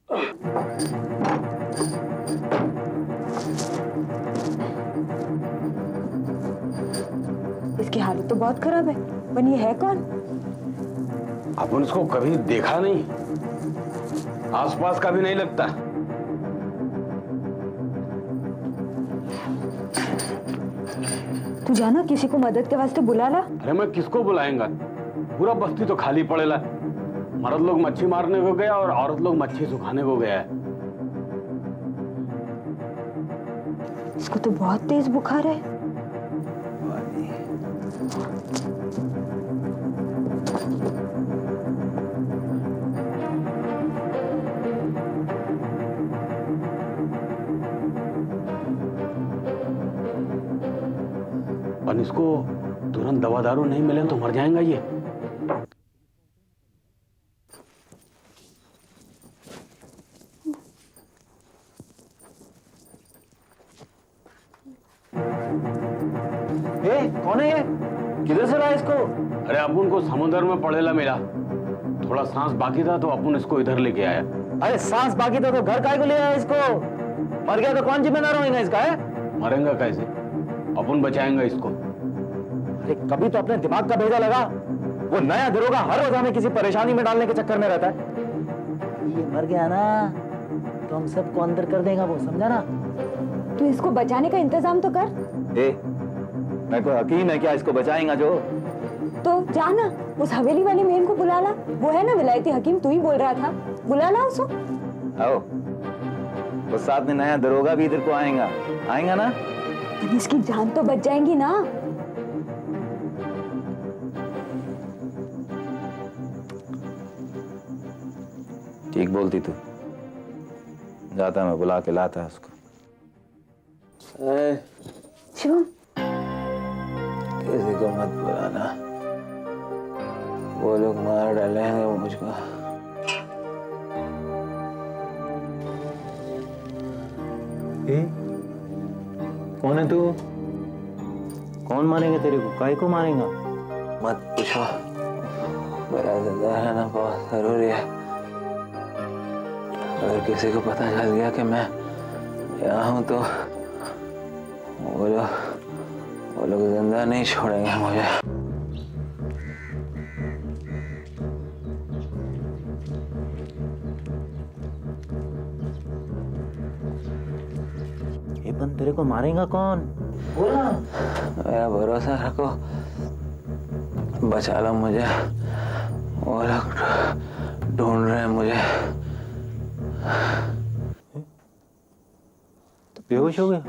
इसकी हालत तो बहुत खराब है। पर ये है कौन? अपन उसको कभी देखा नहीं, आसपास का भी नहीं लगता। तू जाना किसी को मदद के वास्ते बुला ला। अरे मैं किसको बुलाएंगा, पूरा बस्ती तो खाली पड़ेला। मर्द लोग मच्छी मारने को गया और औरत लोग मच्छी सुखाने को गया है। इसको तो बहुत तेज बुखार है। और इसको तुरंत दवा दारू नहीं मिले तो मर जाएगा ये। कौन है ये? किधर से लाया इसको? अरे अपन को समुद्र में पड़ेला मिला, थोड़ा सांस बाकी था तो अपन इसको इधर लेके आया। अरे सांस बाकी था तो घर काहे को ले आया इसको? मर गया तो कौन जिम्मेदार होगा इसका? है मरेंगा कैसे, अपन बचाएंगा इसको। अरे कभी तो अपने दिमाग का भेजा लगा। वो नया दरोगा हर रोज हमें किसी परेशानी में डालने के चक्कर में रहता है। ये मर गया ना तो हम सबको अंदर कर देगा वो, समझा ना? तू इसको बचाने का इंतजाम तो कर। मैं कोई हकीम है क्या इसको बचाएगा जो? तो जाना उस हवेली वाले मेन को बुला ला। वो है ना विलायती हकीम, तू ही बोल रहा था, बुला ला उसको। आओ, वो साथ में नया दरोगा भी इधर को आएगा ना? इसकी जान तो बच जाएंगी ना। ठीक बोलती तू। जाता मैं बुला के लाता है उसको। शिवम, किसी को मत बुलाना, वो लोग मार डालेंगे वो मुझको। कौन है तू? कौन मारेगा तेरे को? काहे को मारेगा? मत पूछो, मेरा जिंदा रहना बहुत जरूरी है। अगर किसी को पता चल गया कि मैं यहाँ हूँ तो वो लोग जिंदा नहीं छोड़ेंगे मुझे। ये बंद तेरे को मारेगा कौन? बोला। मेरा भरोसा रखो, बचा लो मुझे। वो लोग ढूंढ रहे हैं मुझे। तो बेहोश हो गया?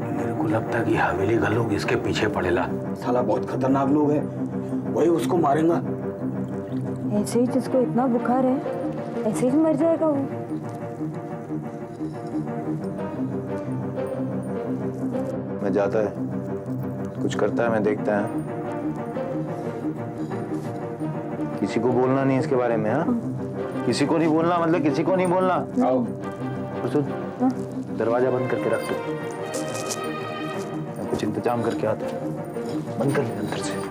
मेरे को लगता है कि हवेली का लोग इसके पीछे पड़ेला। साला बहुत खतरनाक लोग है, वही उसको मारेगा। ऐसे ही जिसको इतना बुखार है ऐसे ही मर जाएगा वो। मैं जाता है, कुछ करता है मैं देखता है। किसी को बोलना नहीं इसके बारे में। हाँ, किसी को नहीं बोलना, मतलब किसी को नहीं बोलना। आओ, सुन, दरवाजा बंद करके रख दो, मैं कुछ इंतजाम करके आता हूँ। बंद कर ले अंदर से।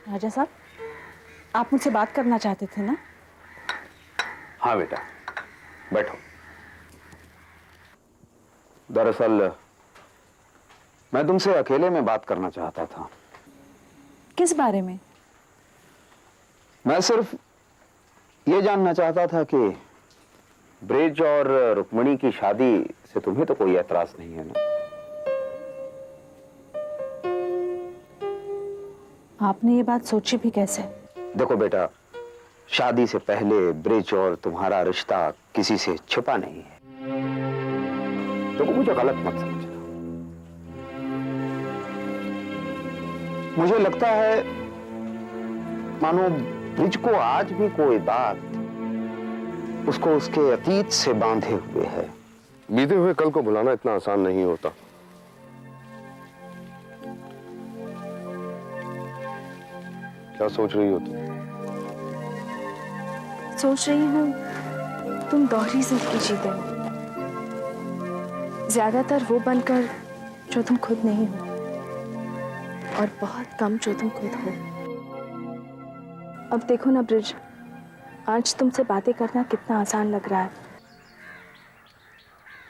राजा साहब, आप मुझसे बात करना चाहते थे ना? हाँ बेटा, बैठो। दरअसल मैं तुमसे अकेले में बात करना चाहता था। किस बारे में? मैं सिर्फ ये जानना चाहता था कि ब्रिज और रुक्मणी की शादी से तुम्हें तो कोई एतराज नहीं है ना? आपने ये बात सोची भी कैसे? देखो बेटा, शादी से पहले ब्रिज और तुम्हारा रिश्ता किसी से छिपा नहीं है। देखो मुझे गलत मत समझना। मुझे लगता है मानो ब्रिज को आज भी कोई बात उसको उसके अतीत से बांधे हुए है। बीते हुए कल को भुलाना इतना आसान नहीं होता। क्या सोच रही हो तुम? सोच रही हूँ तुम दोहरी जिंदगी जीते हो, ज्यादातर वो बनकर जो तुम खुद नहीं हो, और बहुत कम जो तुम खुद हो। अब देखो ना ब्रिज, आज तुमसे बातें करना कितना आसान लग रहा है।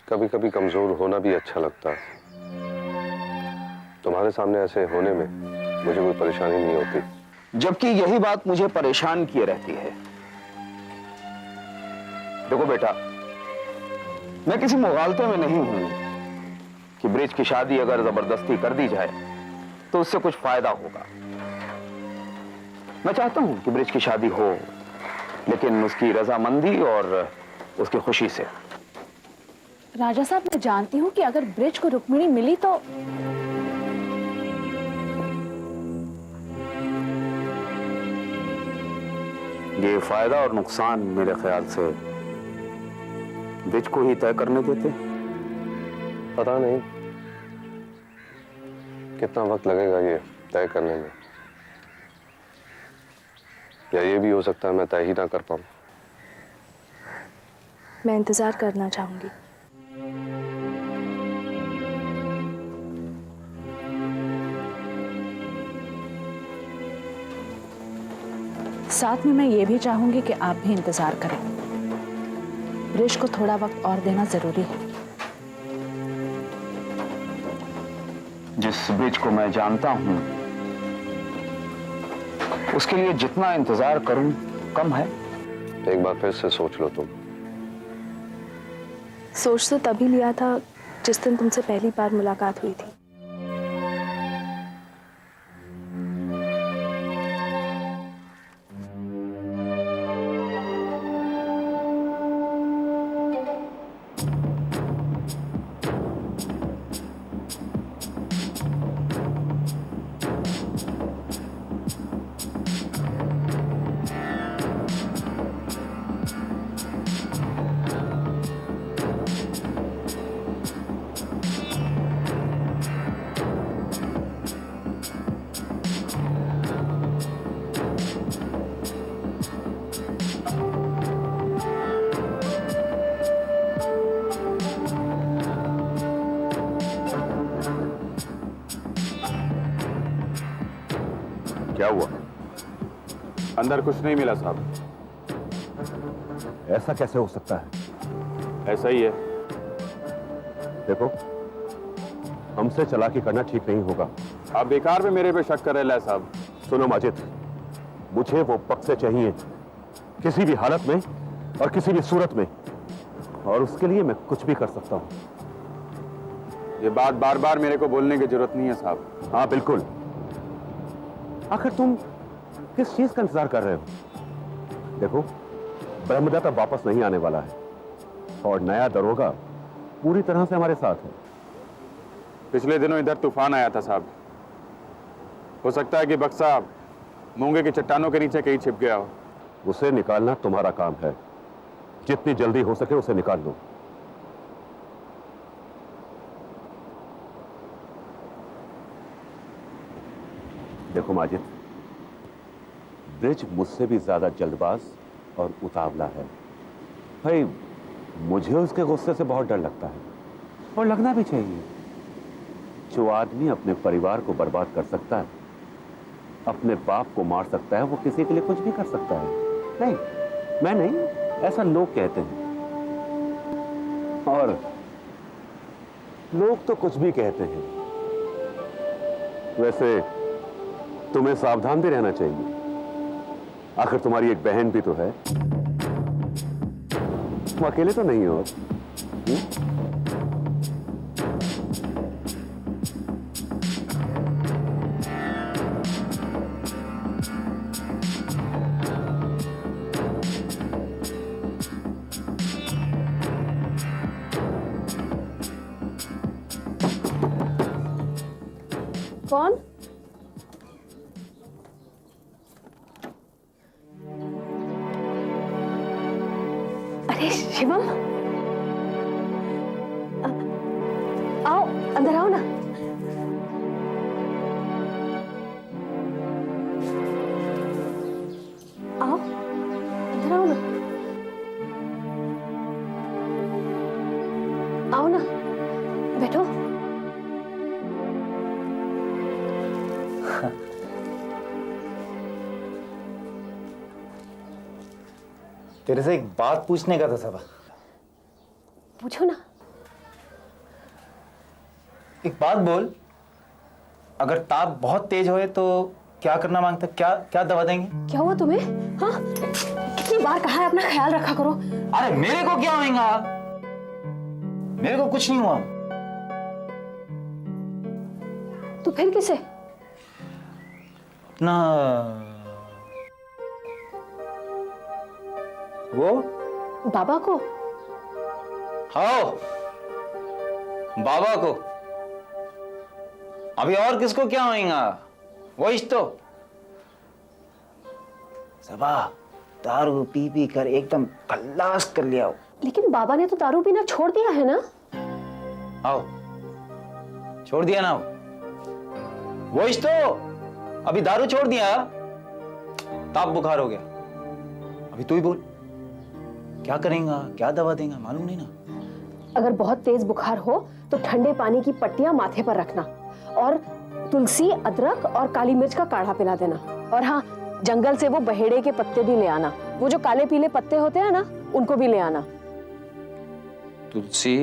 कभी कभी कमजोर होना भी अच्छा लगता है। तुम्हारे सामने ऐसे होने में मुझे कोई परेशानी नहीं होती, जबकि यही बात मुझे परेशान किए रहती है। देखो बेटा, मैं किसी मुगालते में नहीं हूं कि ब्रिज की शादी अगर जबरदस्ती कर दी जाए तो उससे कुछ फायदा होगा। मैं चाहता हूं कि ब्रिज की शादी हो, लेकिन उसकी रजामंदी और उसकी खुशी से। राजा साहब, मैं जानती हूँ कि अगर ब्रिज को रुक्मिणी मिली तो ये फायदा और नुकसान मेरे ख्याल से ब्रिज को ही तय करने देते। पता नहीं कितना वक्त लगेगा ये तय करने में, या ये भी हो सकता है मैं तय ही ना कर पाऊं। मैं इंतजार करना चाहूंगी। साथ में मैं ये भी चाहूंगी कि आप भी इंतजार करें। ब्रिज को थोड़ा वक्त और देना जरूरी है। जिस ब्रिज को मैं जानता हूं, उसके लिए जितना इंतजार करूं कम है। एक बार फिर से सोच लो तुम। सोच तो तभी लिया था जिस दिन तुमसे पहली बार मुलाकात हुई थी। क्या हुआ? अंदर कुछ नहीं मिला साहब। ऐसा कैसे हो सकता है? ऐसा ही है। देखो, हमसे चालाकी करना ठीक नहीं होगा। आप बेकार में मेरे पे शक कर रहे हैं साहब। सुनो माजिद, मुझे वो पक्से चाहिए किसी भी हालत में और किसी भी सूरत में, और उसके लिए मैं कुछ भी कर सकता हूं। ये बात बार बार मेरे को बोलने की जरूरत नहीं है साहब। हाँ बिल्कुल। आखिर तुम किस चीज का इंतजार कर रहे हो? देखो, ब्रह्मदत्त वापस नहीं आने वाला है और नया दरोगा पूरी तरह से हमारे साथ है। पिछले दिनों इधर तूफान आया था साहब। हो सकता है कि बक्सा मूंगे की चट्टानों के नीचे कहीं छिप गया हो। उसे निकालना तुम्हारा काम है। जितनी जल्दी हो सके उसे निकाल लो। देखो माजिद, ब्रिज मुझसे भी ज्यादा जल्दबाज और उतावला है। भाई, मुझे उसके गुस्से से बहुत डर लगता है, और लगना भी चाहिए। जो आदमी अपने परिवार को बर्बाद कर सकता है, अपने बाप को मार सकता है, वो किसी के लिए कुछ भी कर सकता है। नहीं, मैं नहीं, ऐसा लोग कहते हैं। और लोग तो कुछ भी कहते हैं। वैसे तुम्हें सावधान भी रहना चाहिए। आखिर तुम्हारी एक बहन भी तो है। तुम अकेले तो नहीं हो। कौन? अरे शिवम, आओ अंदर आओ ना। आओ अंदर आओ ना। आओ ना, बैठो। तेरे से एक बात पूछने का था सबा। पूछो ना। एक बात बोल, अगर ताप बहुत तेज होए तो क्या करना मांगता? क्या क्या दवा देंगे? क्या हुआ तुम्हें? हाँ, कितनी बार कहा है अपना ख्याल रखा करो। अरे मेरे को क्या होएगा? मेरे को कुछ नहीं हुआ। तो फिर किसे? अपना वो बाबा को? हाँ, बाबा को। अभी और किसको क्या होएगा? वही तो सबा, दारू पी पी कर एकदम खल्लास कर लिया हो। लेकिन बाबा ने तो दारू पीना छोड़ दिया है ना? आओ, छोड़ दिया ना? वही तो, अभी दारू छोड़ दिया, ताप बुखार हो गया। अभी तू ही बोल, क्या करेगा? क्या दवा देगा? मालूम नहीं ना। अगर बहुत तेज बुखार हो तो ठंडे पानी की पट्टियां माथे पर रखना और तुलसी, अदरक और काली मिर्च का काढ़ा पिला देना। और हाँ, जंगल से वो बहेड़े के पत्ते भी ले आना। वो जो काले पीले पत्ते होते हैं ना, उनको भी ले आना। तुलसी?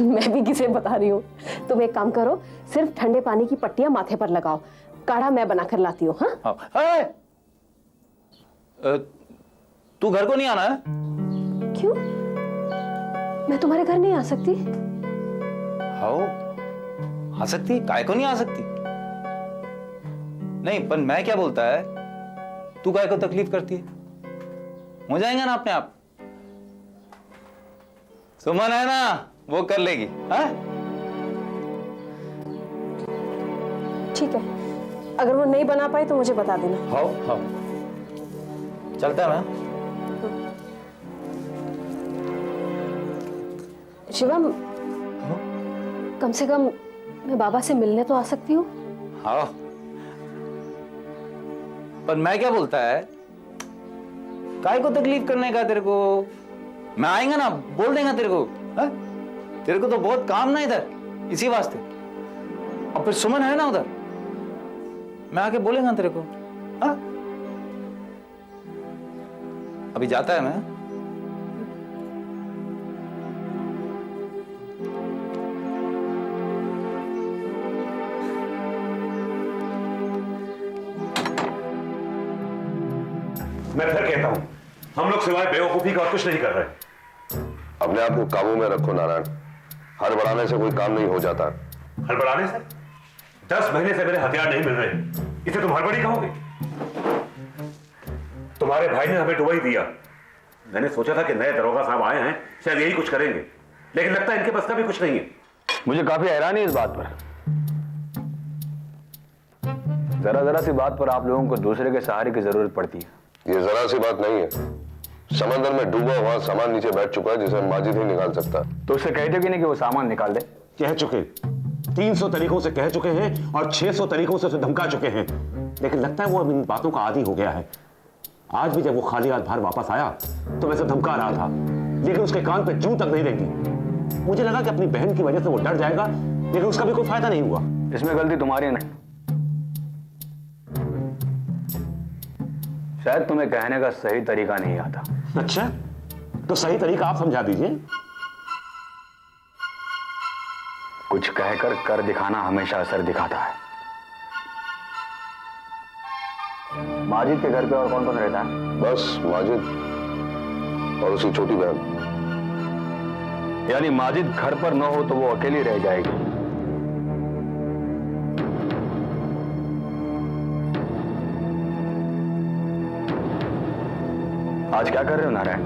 मैं भी किसे बता रही हूँ। तुम एक काम करो, सिर्फ ठंडे पानी की पट्टियां माथे पर लगाओ। काढ़ा मैं बनाकर लाती हूँ। हाँ, तू घर को नहीं आना है? क्यों? मैं तुम्हारे घर नहीं आ सकती? आओ, आ सकती? काय को नहीं आ सकती? नहीं, पर मैं क्या बोलता है, तू काय को तकलीफ करती है? हो जाएगा ना अपने आप। सुमन है ना, वो कर लेगी। हाँ? ठीक है, अगर वो नहीं बना पाई तो मुझे बता देना। हाँ हाँ, चलता है मैं। शिवम, कम से कम मैं बाबा से मिलने तो आ सकती हूँ। हाँ, पर मैं क्या बोलता है, काय को तकलीफ करने का तेरे को? मैं आएगा ना, बोल देगा तेरे को। हा? तेरे को तो बहुत काम ना इधर, इसी वास्ते। और फिर सुमन है ना उधर, मैं आके बोलेगा तेरे को। हा? अभी जाता है मैं। मैं फिर कहता हूं, हम लोग सिवाय बेवकूफी का और कुछ नहीं कर रहे। अपने आप को काबू में रखो नारायण। हड़बड़ाने से कोई काम नहीं हो जाता। हड़बड़ाने से? 10 महीने से मेरे हथियार नहीं मिल रहे, इसे तुम हड़बड़ी कहोगे? तुम्हारे भाई ने हमें डुबा दिया। मैंने सोचा था कि नए दरोगा साहब आए हैं, शायद यही कुछ करेंगे, लेकिन लगता है इनके बस का भी कुछ नहीं है। मुझे काफी हैरानी है इस बात पर। जरा जरा सी बात पर आप लोगों को दूसरे के सहारे की जरूरत पड़ती है। ये जरा सी बात नहीं है। समंदर में डूबा हुआ सामान नीचे बैठ चुका है, जिसे माजिद ही निकाल सकता है। तो उससे कहते कि नहीं कि वो सामान निकाल दे? कह चुके, 300 तरीकों से कह चुके हैं और 600 तरीकों से उसे धमका चुके हैं, लेकिन लगता है वो अब इन बातों का आदी हो गया है। आज भी जब वो खाली हाथ बाहर वापस आया तो वैसे धमका रहा था, लेकिन उसके कान पे जूं तक नहीं लगी। मुझे लगा कि अपनी बहन की वजह से वो डर जाएगा, लेकिन उसका भी कोई फायदा नहीं हुआ। इसमें गलती तुम्हारी नहीं, शायद तुम्हें कहने का सही तरीका नहीं आता। अच्छा, तो सही तरीका आप समझा दीजिए। कुछ कहकर कर दिखाना हमेशा असर दिखाता है। माजिद के घर पे और कौन कौन रहता है? बस माजिद और उसकी छोटी बहन। यानी माजिद घर पर न हो तो वो अकेली रह जाएगी। आज क्या कर रहे हो नारायण?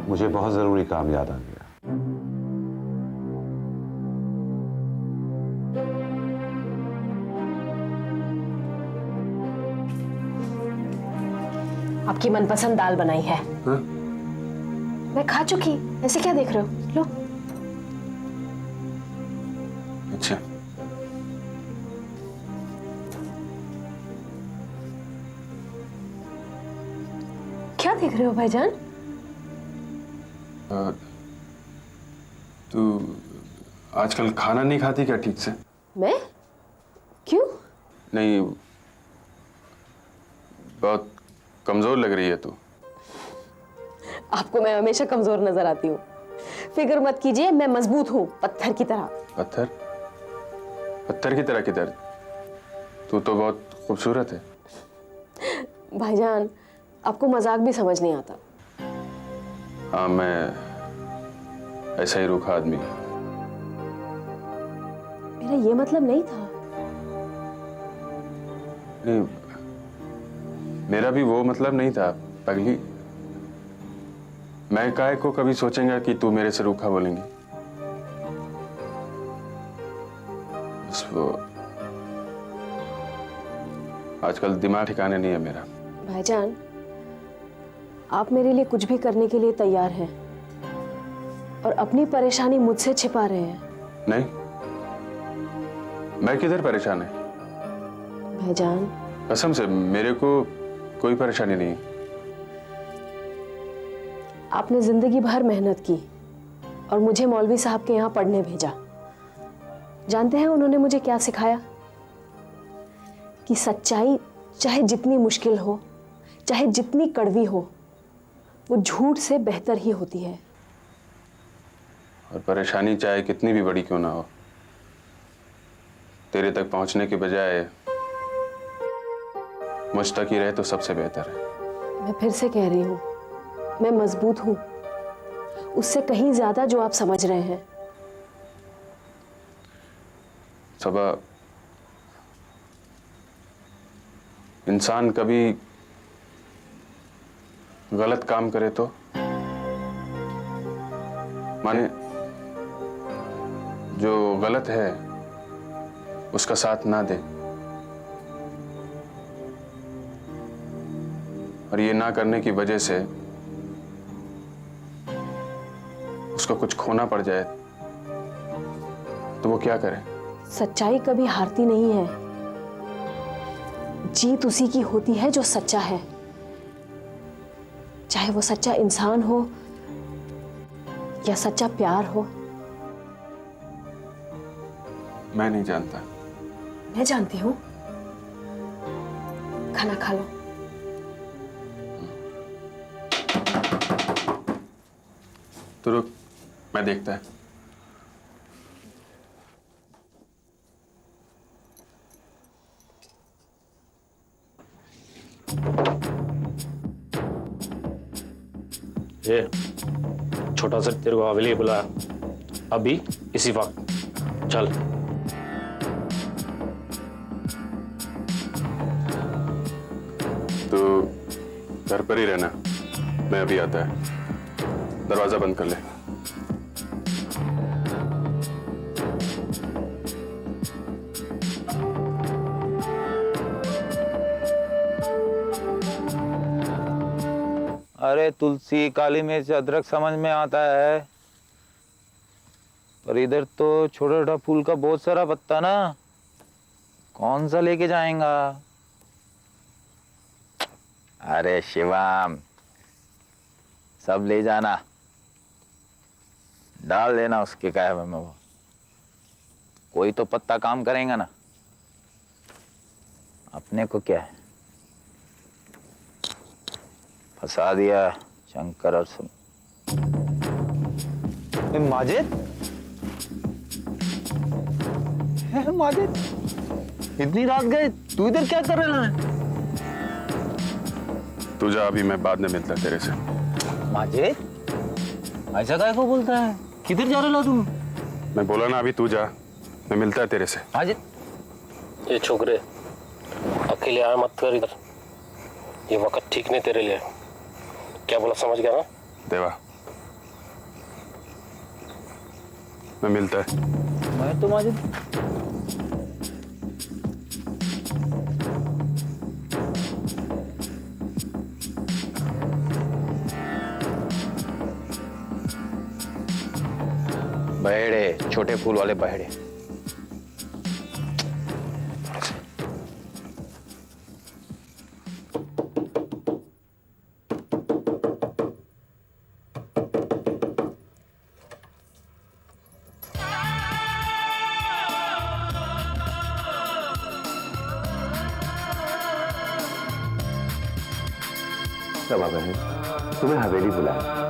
मुझे बहुत जरूरी काम याद आ गया। आपकी मनपसंद दाल बनाई है। हाँ? मैं खा चुकी, ऐसे क्या देख रहे हो? लो। अच्छा, क्या देख रहे हो भाईजान? तू आजकल खाना नहीं खाती क्या ठीक से? मैं? क्यों? नहीं, बहुत कमजोर लग रही है तू। आपको मैं हमेशा कमजोर नजर आती हूँ। फिक्र मत कीजिए, मैं मजबूत हूँ, पत्थर की तरह। पत्थर? पत्थर की तरह किधर? तू तो बहुत खूबसूरत है। भाईजान, आपको मजाक भी समझ नहीं आता। हाँ, मैं ऐसा ही रूखा आदमी हूँ। मेरा ये मतलब नहीं था। नहीं, मेरा भी वो मतलब नहीं था पगली। मैं काहे को कभी सोचेंगा कि तू मेरे से रूखा बोलेंगी। बस वो आजकल दिमाग ठिकाने नहीं है मेरा। भाईजान, आप मेरे लिए कुछ भी करने के लिए तैयार हैं और अपनी परेशानी मुझसे छिपा रहे हैं। नहीं, मैं किधर परेशान है? भाईजान, कसम से मेरे को कोई परेशानी नहीं। आपने जिंदगी भर मेहनत की और मुझे मौलवी साहब के यहाँ पढ़ने भेजा। जानते हैं उन्होंने मुझे क्या सिखाया? कि सच्चाई चाहे जितनी मुश्किल हो, चाहे जितनी कड़वी हो, वो झूठ से बेहतर ही होती है। और परेशानी चाहे कितनी भी बड़ी क्यों ना हो, तेरे तक पहुंचने के बजाय मुझ तक ही रहे तो सबसे बेहतर है। मैं फिर से कह रही हूँ, मैं मजबूत हूँ, उससे कहीं ज्यादा जो आप समझ रहे हैं। सबा, इंसान कभी गलत काम करे तो माने जो गलत है उसका साथ ना दे, और ये ना करने की वजह से उसको कुछ खोना पड़ जाए तो वो क्या करे? सच्चाई कभी हारती नहीं है। जीत उसी की होती है जो सच्चा है, चाहे वो सच्चा इंसान हो या सच्चा प्यार हो। मैं नहीं जानता। मैं जानती हूँ। खाना खा लो। तो रुक, मैं देखता है। ये छोटा सा तेरे को हवेली बुलाया अभी इसी वक्त, चल। तो घर पर ही रहना, मैं अभी आता है। दरवाजा बंद कर ले। अरे तुलसी, काली मिर्च, अदरक समझ में आता है, पर इधर तो छोटा छोटा फूल का बहुत सारा पत्ता ना, कौन सा लेके जाएगा? अरे शिवम, सब ले जाना, डाल देना उसके कहवे में, वो कोई तो पत्ता काम करेगा ना, अपने को क्या है। फंसा दिया शंकर और सुन। माजिद, माजिद, इतनी रात गए, तू इधर क्या कर रहा है? तू जा, अभी मैं बाद में मिलता तेरे से। माजिद, ऐसा काय को बोलता है? किधर जा रहा तुम? मैं बोला ना, अभी तू जा, मैं मिलता है तेरे से। माजिद, ये छोकरे अकेले आया मत कर इधर, ये वक्त ठीक नहीं तेरे लिए। क्या बोला समझ गया ना? देवा, मैं मिलता है। मैं तो माजिद, बहेड़े, छोटे फूल वाले बहेड़े। समा बहन, तुम्हें हवेली बुलाया।